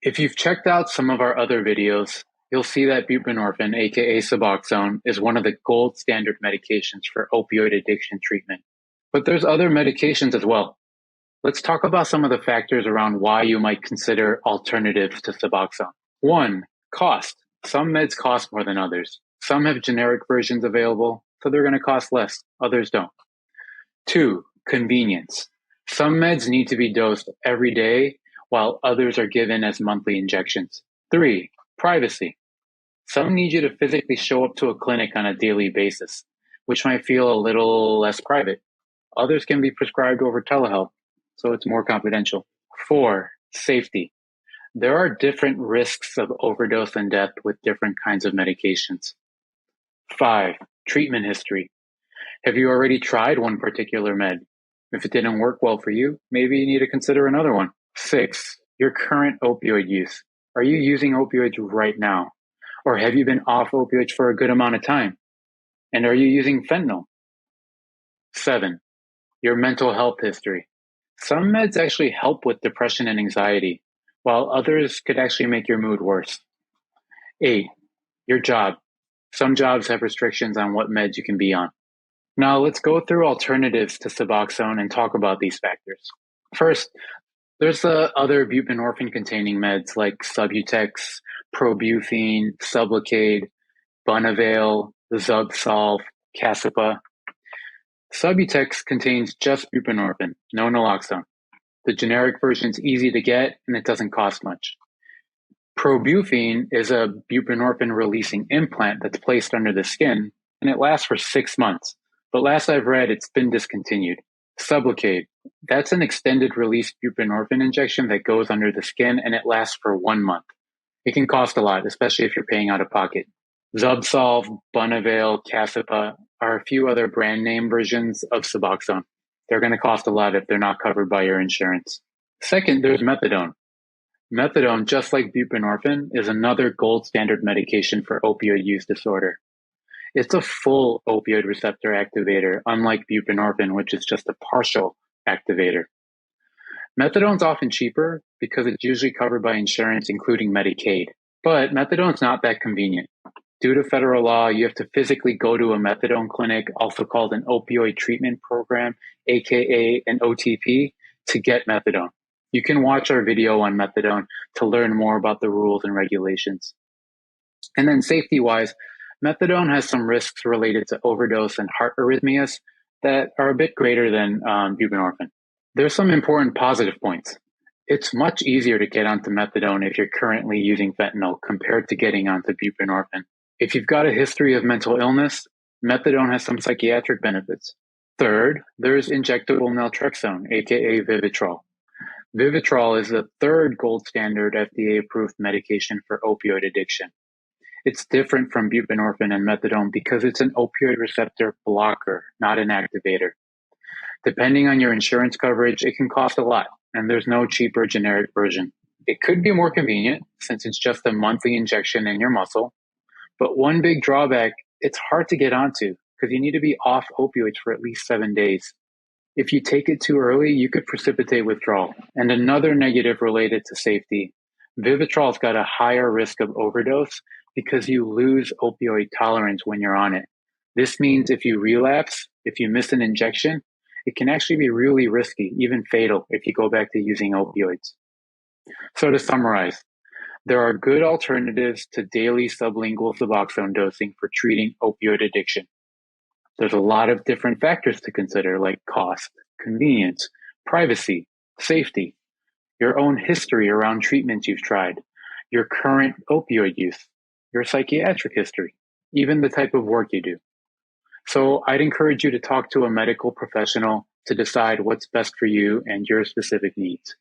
If you've checked out some of our other videos, you'll see that buprenorphine, aka Suboxone, is one of the gold standard medications for opioid addiction treatment. But there's other medications as well. Let's talk about some of the factors around why you might consider alternatives to Suboxone. One, cost. Some meds cost more than others. Some have generic versions available, so they're going to cost less. Others don't. Two, convenience. Some meds need to be dosed every day, while others are given as monthly injections. Three, privacy. Some need you to physically show up to a clinic on a daily basis, which might feel a little less private. Others can be prescribed over telehealth, so it's more confidential. Four, safety. There are different risks of overdose and death with different kinds of medications. Five, treatment history. Have you already tried one particular med? If it didn't work well for you, maybe you need to consider another one. Six, your current opioid use. Are you using opioids right now? Or have you been off opioids for a good amount of time? And are you using fentanyl? Seven, your mental health history. Some meds actually help with depression and anxiety, while others could actually make your mood worse. Eight, your job. Some jobs have restrictions on what meds you can be on. Now let's go through alternatives to Suboxone and talk about these factors. First, there's the other buprenorphine-containing meds like Subutex, Probufene, Sublocade, Bunavail, Zubsolv, Casipa. Subutex contains just buprenorphine, no naloxone. The generic version is easy to get and it doesn't cost much. Probufene is a buprenorphine-releasing implant that's placed under the skin and it lasts for 6 months. But last I've read, it's been discontinued. Sublocade, that's an extended release buprenorphine injection that goes under the skin and it lasts for 1 month. It can cost a lot, especially if you're paying out of pocket. Zubsolv, Bunavail, Casipa are a few other brand name versions of Suboxone. They're going to cost a lot if they're not covered by your insurance. Second, there's methadone. Methadone, just like buprenorphine, is another gold standard medication for opioid use disorder. It's a full opioid receptor activator, unlike buprenorphine, which is just a partial activator. Methadone's often cheaper because it's usually covered by insurance, including Medicaid. But methadone's not that convenient. Due to federal law, you have to physically go to a methadone clinic, also called an opioid treatment program, aka an OTP, to get methadone. You can watch our video on methadone to learn more about the rules and regulations. And then safety-wise, methadone has some risks related to overdose and heart arrhythmias that are a bit greater than buprenorphine. There's some important positive points. It's much easier to get onto methadone if you're currently using fentanyl compared to getting onto buprenorphine. If you've got a history of mental illness, methadone has some psychiatric benefits. Third, there's injectable naltrexone, aka Vivitrol. Vivitrol is the third gold standard FDA-approved medication for opioid addiction. It's different from buprenorphine and methadone because it's an opioid receptor blocker, not an activator. Depending on your insurance coverage, it can cost a lot, and there's no cheaper generic version. It could be more convenient since it's just a monthly injection in your muscle, but one big drawback, it's hard to get onto because you need to be off opioids for at least 7 days. If you take it too early, you could precipitate withdrawal. And another negative related to safety, Vivitrol's got a higher risk of overdose because you lose opioid tolerance when you're on it. This means if you relapse, if you miss an injection, it can actually be really risky, even fatal, if you go back to using opioids. So to summarize, there are good alternatives to daily sublingual Suboxone dosing for treating opioid addiction. There's a lot of different factors to consider, like cost, convenience, privacy, safety, your own history around treatments you've tried, your current opioid use, your psychiatric history, even the type of work you do. So I'd encourage you to talk to a medical professional to decide what's best for you and your specific needs.